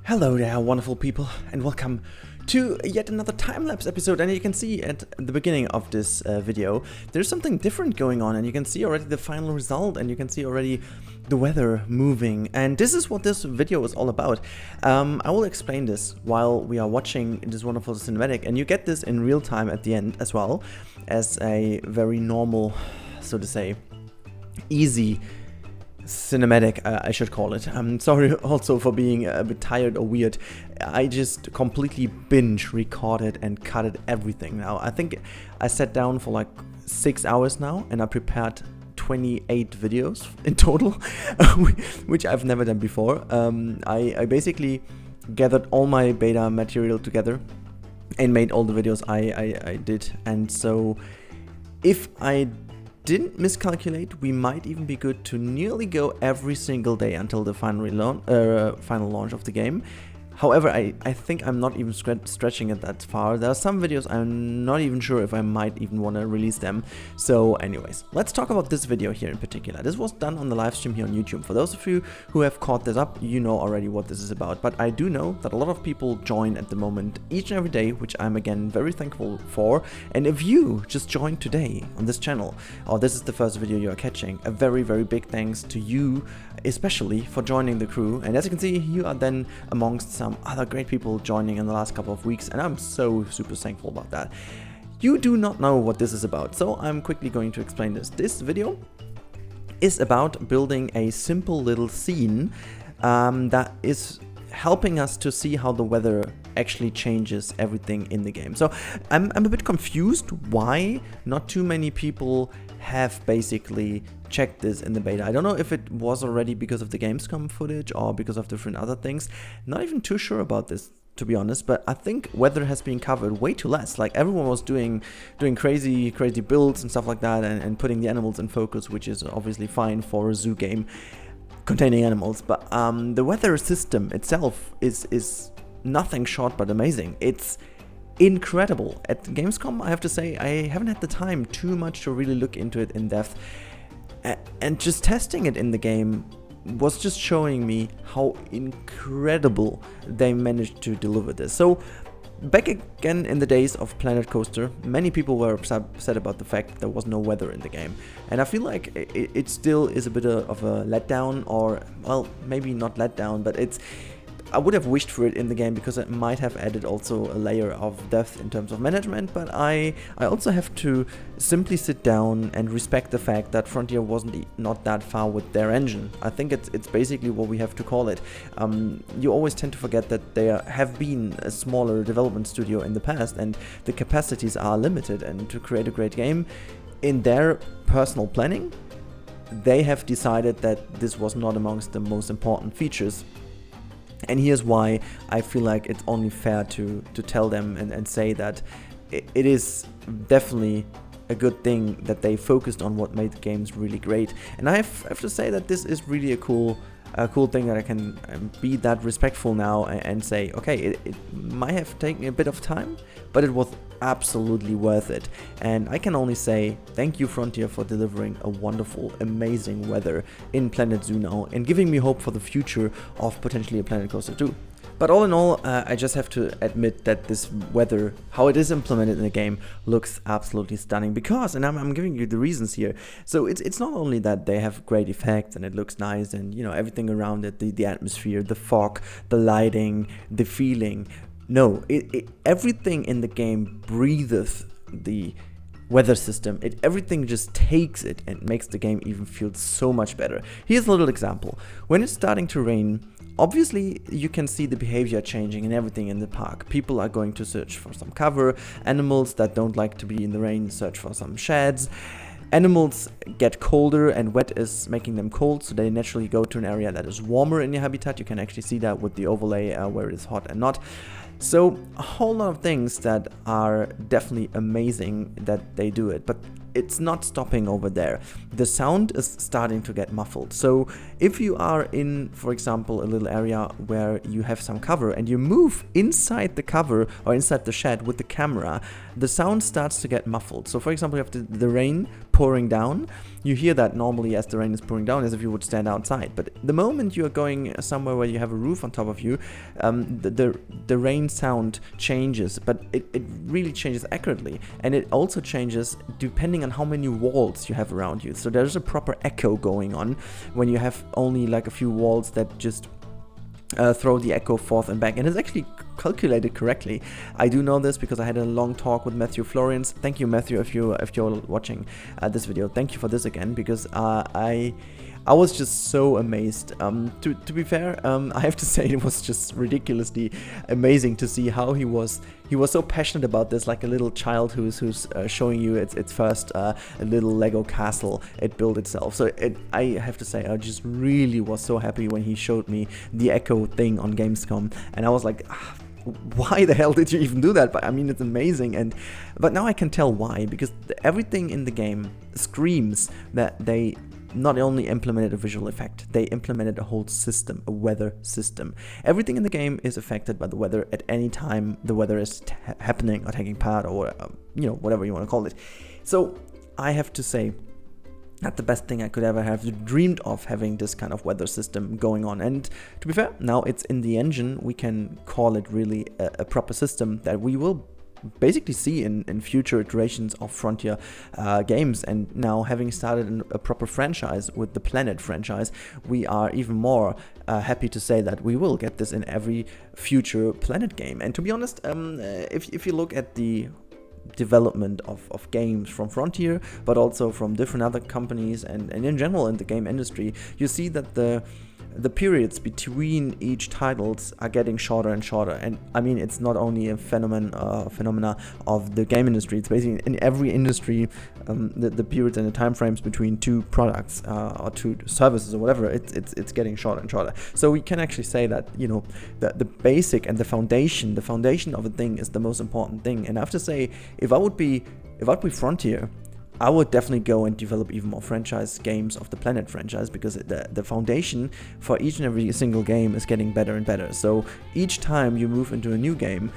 Hello there, wonderful people, and welcome to yet another time-lapse episode. And you can see at the beginning of this video, there's something different going on, and you can see already the final result, and you can see already the weather moving. And this is what this video is all about. I will explain this while we are watching this wonderful cinematic, and you get this in real time at the end as well as a very normal, so to say, easy cinematic, I should call it. I'm sorry also for being a bit tired or weird. I just completely binge recorded and cutted everything now. I think I sat down for like 6 hours now and I prepared 28 videos in total, which I've never done before. I basically gathered all my beta material together and made all the videos I did. And so if I didn't miscalculate, we might even be good to nearly go every single day until the final launch of the game. However, I think I'm not even stretching it that far. There are some videos I'm not even sure if I might even want to release them. So anyways, let's talk about this video here in particular. This was done on the live stream here on YouTube. For those of you who have caught this up, you know already what this is about. But I do know that a lot of people join at the moment each and every day, which I'm again very thankful for. And if you just joined today on this channel, or this is the first video you are catching, a very, very big thanks to you, especially for joining the crew. And as you can see, you are then amongst some other great people joining in the last couple of weeks, and I'm so super thankful about that. You do not know what this is about, so I'm quickly going to explain this. This video is about building a simple little scene that is helping us to see how the weather actually changes everything in the game. So I'm a bit confused why not too many people have basically checked this in the beta. I don't know if it was already because of the Gamescom footage or because of different other things. Not even too sure about this, to be honest, but I think weather has been covered way too less. Like everyone was doing crazy builds and stuff like that, and putting the animals in focus, which is obviously fine for a zoo game containing animals. But the weather system itself is nothing short but amazing. It's incredible. At Gamescom, I have to say, I haven't had the time too much to really look into it in depth, and just testing it in the game was just showing me how incredible they managed to deliver this. So back again in the days of Planet Coaster, many people were upset about the fact that there was no weather in the game, and I feel like it still is a bit of a letdown, or well, maybe not letdown, but I would have wished for it in the game because it might have added also a layer of depth in terms of management. But I also have to simply sit down and respect the fact that Frontier wasn't not that far with their engine. I think it's basically what we have to call it. You always tend to forget that they have been a smaller development studio in the past, and the capacities are limited. And to create a great game, in their personal planning, they have decided that this was not amongst the most important features. And here's why I feel like it's only fair to tell them and say that it is definitely a good thing that they focused on what made games really great. And I have to say that this is really a cool thing that I can be that respectful now and say, okay, it might have taken a bit of time, but it was absolutely worth it. And I can only say thank you, Frontier, for delivering a wonderful, amazing weather in Planet Zoo now and giving me hope for the future of potentially a Planet Coaster 2. But all in all, I just have to admit that this weather, how it is implemented in the game, looks absolutely stunning. Because, and I'm giving you the reasons here, so it's not only that they have great effects and it looks nice and, you know, everything around it, the atmosphere, the fog, the lighting, the feeling. No, everything in the game breathes the weather system. Everything just takes it and makes the game even feel so much better. Here's a little example. When it's starting to rain, obviously you can see the behavior changing and everything in the park. People are going to search for some cover. Animals that don't like to be in the rain search for some sheds. Animals get colder, and wet is making them cold, so they naturally go to an area that is warmer in your habitat. You can actually see that with the overlay where it is hot and not. So a whole lot of things that are definitely amazing that they do it, but it's not stopping over there. The sound is starting to get muffled. So if you are in, for example, a little area where you have some cover and you move inside the cover or inside the shed with the camera, the sound starts to get muffled. So for example, you have the rain pouring down. You hear that normally as the rain is pouring down, as if you would stand outside. But the moment you are going somewhere where you have a roof on top of you, the rain sound changes, but it really changes accurately. And it also changes depending on how many walls you have around you. So there's a proper echo going on when you have only like a few walls that just throw the echo forth and back, and it's actually calculated correctly. I do know this because I had a long talk with Matthew Florians. Thank you, Matthew, if you're watching this video. Thank you for this again, because I was just so amazed. To be fair, I have to say it was just ridiculously amazing to see how he was so passionate about this, like a little child who's showing you its first a little Lego castle it built itself. So I have to say, I just really was so happy when he showed me the Echo thing on Gamescom, and I was like, why the hell did you even do that? But I mean, it's amazing. But now I can tell why, because everything in the game screams that they not only implemented a visual effect, they implemented a whole system, a weather system. Everything in the game is affected by the weather at any time the weather is happening or taking part, or whatever you want to call it. So I have to say, that's the best thing I could ever have dreamed of, having this kind of weather system going on. And to be fair, now it's in the engine. We can call it really a proper system that we will basically see in future iterations of Frontier games. And now, having started a proper franchise with the Planet franchise, we are even more happy to say that we will get this in every future Planet game. And to be honest, if you look at the development of games from Frontier, but also from different other companies and in general in the game industry, you see that the periods between each titles are getting shorter and shorter. And I mean, it's not only a phenomena of the game industry, it's basically in every industry. The periods and the time frames between two products or two services or whatever, it's getting shorter and shorter. So we can actually say that, the basic and the foundation of a thing is the most important thing. And I have to say, if I would be Frontier, I would definitely go and develop even more franchise games of the Planet franchise, because the foundation for each and every single game is getting better and better. So each time you move into a new game,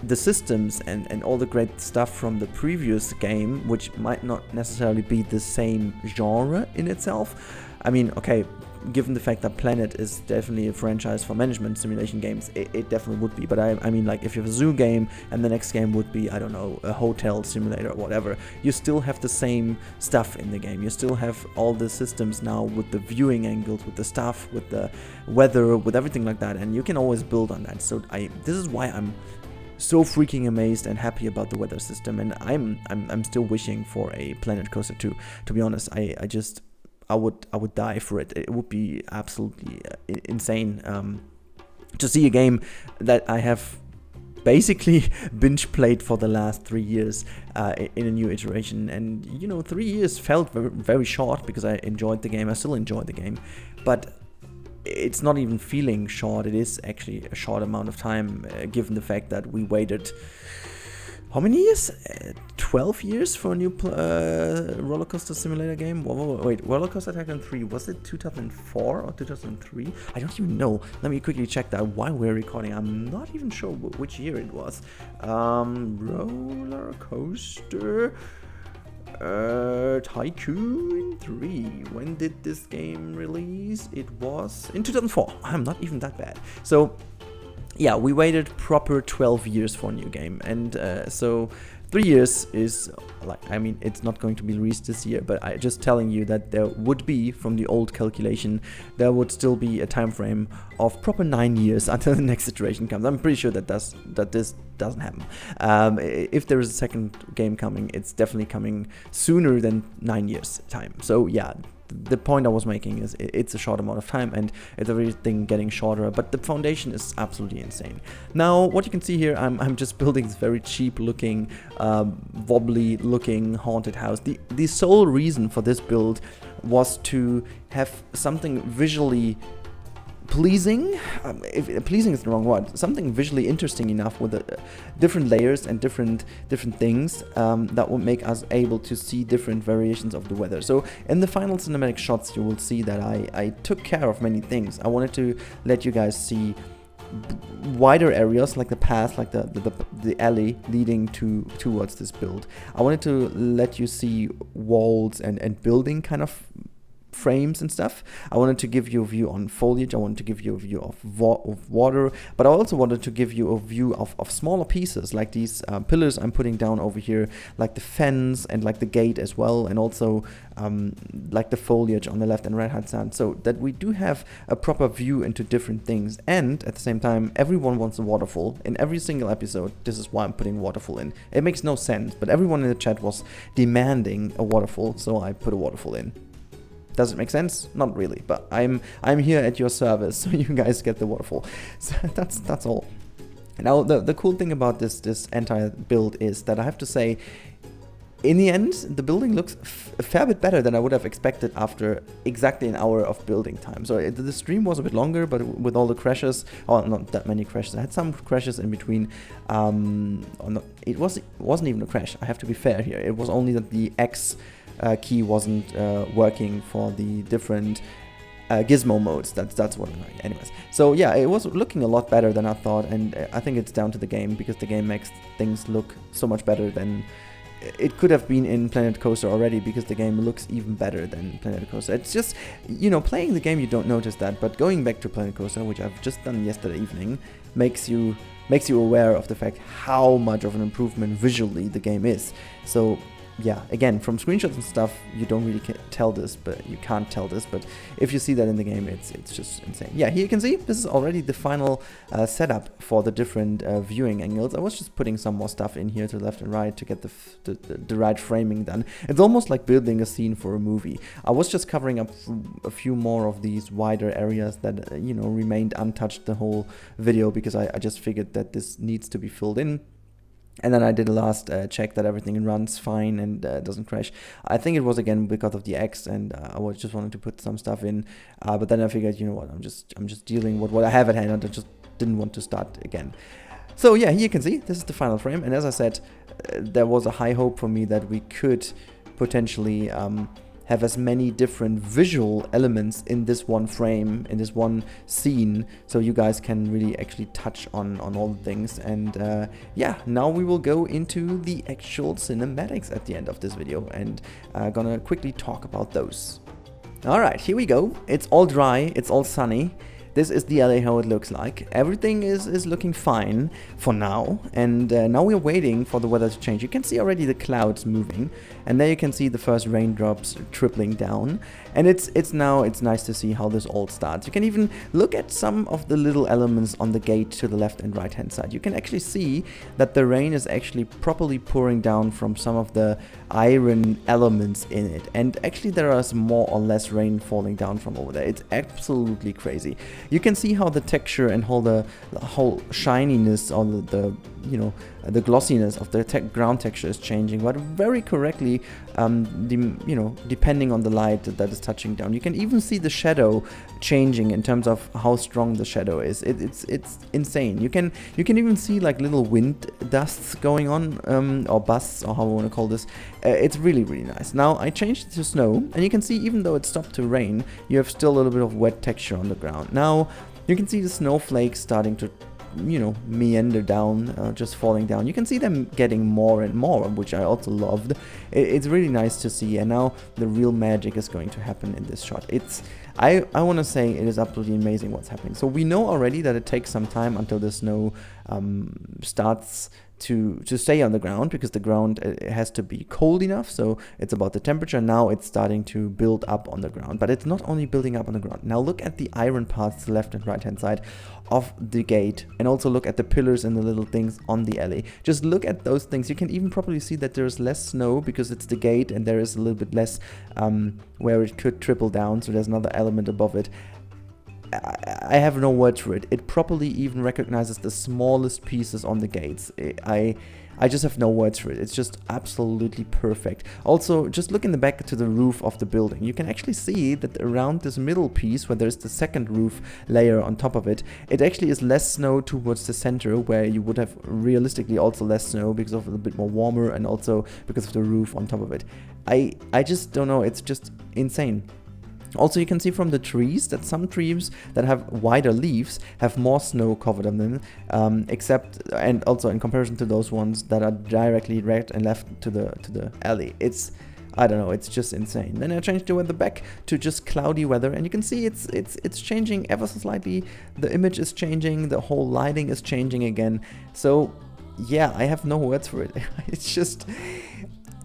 the systems and all the great stuff from the previous game, which might not necessarily be the same genre in itself. I mean, okay, given the fact that Planet is definitely a franchise for management simulation games, it definitely would be. But I mean, like, if you have a zoo game and the next game would be, I don't know, a hotel simulator or whatever, you still have the same stuff in the game. You still have all the systems now with the viewing angles, with the stuff, with the weather, with everything like that, and you can always build on that. So this is why I'm so freaking amazed and happy about the weather system, and I'm still wishing for a Planet Coaster 2. To be honest, I would die for it. It would be absolutely insane to see a game that I have basically binge played for the last 3 years in a new iteration. And 3 years felt very, very short, because I enjoyed the game. I still enjoy the game, but it's not even feeling short. It is actually a short amount of time, given the fact that we waited, how many years? 12 years for a new roller coaster simulator game? Wait, Roller Coaster Tycoon 3, was it 2004 or 2003? I don't even know. Let me quickly check that while we're recording. I'm not even sure which year it was. Roller Coaster Tycoon 3. When did this game release? It was in 2004. I'm not even that bad. So yeah, we waited proper 12 years for a new game, and so 3 years is, like, I mean, it's not going to be released this year, but I'm just telling you that there would be, from the old calculation, there would still be a time frame of proper 9 years until the next iteration comes. I'm pretty sure that this doesn't happen. If there is a second game coming, it's definitely coming sooner than 9 years time. So yeah, the point I was making is it's a short amount of time, and it's everything getting shorter, but the foundation is absolutely insane. Now, what you can see here, I'm just building this very cheap looking, wobbly looking haunted house. The sole reason for this build was to have something visually pleasing, if pleasing is the wrong word, something visually interesting enough with different layers and different things that will make us able to see different variations of the weather. So in the final cinematic shots, you will see that I took care of many things. I wanted to let you guys see wider areas, like the path, like the alley leading towards this build. I wanted to let you see walls and building kind of frames and stuff. I wanted to give you a view on foliage. I wanted to give you a view of water, but I also wanted to give you a view of smaller pieces, like these pillars I'm putting down over here, like the fence and like the gate as well, and also like the foliage on the left and right hand side, so that we do have a proper view into different things. And at the same time, everyone wants a waterfall in every single episode. This is why I'm putting waterfall in. It makes no sense, but everyone in the chat was demanding a waterfall, so I put a waterfall in. Does it make sense? Not really, but I'm here at your service, so you guys get the waterfall. So that's all. Now the cool thing about this entire build is that I have to say, in the end, the building looks a fair bit better than I would have expected after exactly an hour of building time. So the stream was a bit longer, but with all the crashes, or not that many crashes, I had some crashes in between. It wasn't even a crash. I have to be fair here. It was only that the X key wasn't working for the different gizmo modes. That's what I'm like. Anyways, so yeah, it was looking a lot better than I thought, and I think it's down to the game, because the game makes things look so much better than it could have been in Planet Coaster already, because the game looks even better than Planet Coaster. It's just, you know, playing the game you don't notice that, but going back to Planet Coaster, which I've just done yesterday evening, makes you aware of the fact how much of an improvement visually the game is. So yeah, again, from screenshots and stuff, you don't really tell this, but you can't tell this, but if you see that in the game, it's just insane. Yeah, here you can see, this is already the final setup for the different viewing angles. I was just putting some more stuff in here to the left and right to get the right framing done. It's almost like building a scene for a movie. I was just covering up a few more of these wider areas that, you know, remained untouched the whole video, because I just figured that this needs to be filled in. And then I did a last check that everything runs fine and doesn't crash. I think it was again because of the X, and I was just wanting to put some stuff in. But then I figured, you know what, I'm just dealing with what I have at hand, and I just didn't want to start again. So yeah, here you can see this is the final frame, and as I said, there was a high hope for me that we could potentially have as many different visual elements in this one frame, in this one scene, so you guys can really actually touch on all the things. And yeah, now we will go into the actual cinematics at the end of this video, and gonna quickly talk about those. Alright, here we go. It's all dry, it's all sunny. This is the LA, how it looks like. Everything is looking fine for now, and now we're waiting for the weather to change. You can see already the clouds moving, and there you can see the first raindrops trickling down. And it's nice to see how this all starts. You can even look at some of the little elements on the gate to the left and right hand side. You can actually see that the rain is actually properly pouring down from some of the iron elements in it, and actually there is more or less rain falling down from over there. It's absolutely crazy. You can see how the texture and how the whole shininess or the you know, the glossiness of the ground texture is changing, but very correctly, you know, depending on the light that is touching down. You can even see the shadow changing in terms of how strong the shadow is. It's insane. You can even see like little wind dusts going on, or busts, or how I want to call this. It's really nice. Now I changed it to snow, and you can see even though it stopped to rain, you have still a little bit of wet texture on the ground. Now you can see the snowflakes starting to, you know, meander down, just falling down. You can see them getting more and more, which I also loved. It's really nice to see, and now the real magic is going to happen in this shot. I want to say it is absolutely amazing what's happening. So we know already that it takes some time until the snow starts to stay on the ground, because the ground has to be cold enough. So it's about the temperature. Now it's starting to build up on the ground, but it's not only building up on the ground. Now look at the iron parts to the left and right hand side of the gate, and also look at the pillars and the little things on the alley. Just look at those things. You can even probably see that there's less snow because it's the gate, and there is a little bit less where it could trickle down, so there's another element above it. I have no words for it. It properly even recognizes the smallest pieces on the gates. I just have no words for it. It's just absolutely perfect. Also, just look in the back to the roof of the building. You can actually see that around this middle piece, where there's the second roof layer on top of it, it actually is less snow towards the center, where you would have realistically also less snow because of a bit more warmer, and also because of the roof on top of it. I just don't know. It's just insane. Also, you can see from the trees that some trees that have wider leaves have more snow covered on them, and also in comparison to those ones that are directly right and left to the alley. I don't know, it's just insane. Then I changed the weather back to just cloudy weather, and you can see it's changing ever so slightly. The image is changing, the whole lighting is changing again. So yeah, I have no words for it. It's just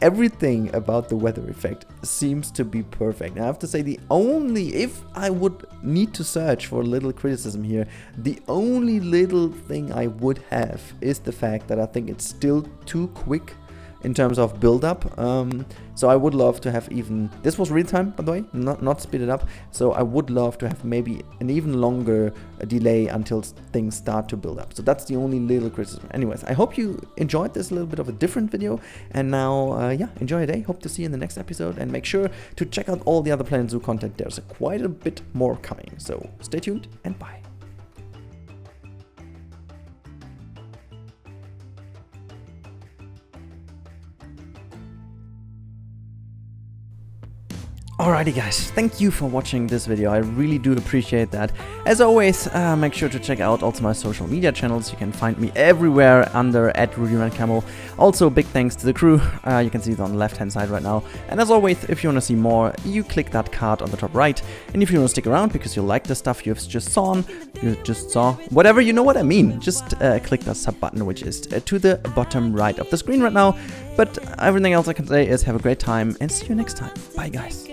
everything about the weather effect seems to be perfect. Now, I have to say, if I would need to search for a little criticism here, the only little thing I would have is the fact that I think it's still too quick in terms of build-up. So I would love to have this was real time, by the way, not speed it up. So I would love to have maybe an even longer delay until things start to build up. So that's the only little criticism. Anyways, I hope you enjoyed this little bit of a different video. And now, yeah, enjoy your day. Hope to see you in the next episode. And make sure to check out all the other Planet Zoo content. There's quite a bit more coming. So stay tuned and bye. Alrighty guys, thank you for watching this video, I really do appreciate that. As always, make sure to check out also my social media channels. You can find me everywhere under @Rennkamel. Also, big thanks to the crew, you can see it on the left hand side right now. And as always, if you want to see more, you click that card on the top right. And if you want to stick around because you like the stuff you've just saw, whatever, you know what I mean, just click that sub button, which is to the bottom right of the screen right now. But everything else I can say is have a great time and see you next time. Bye guys.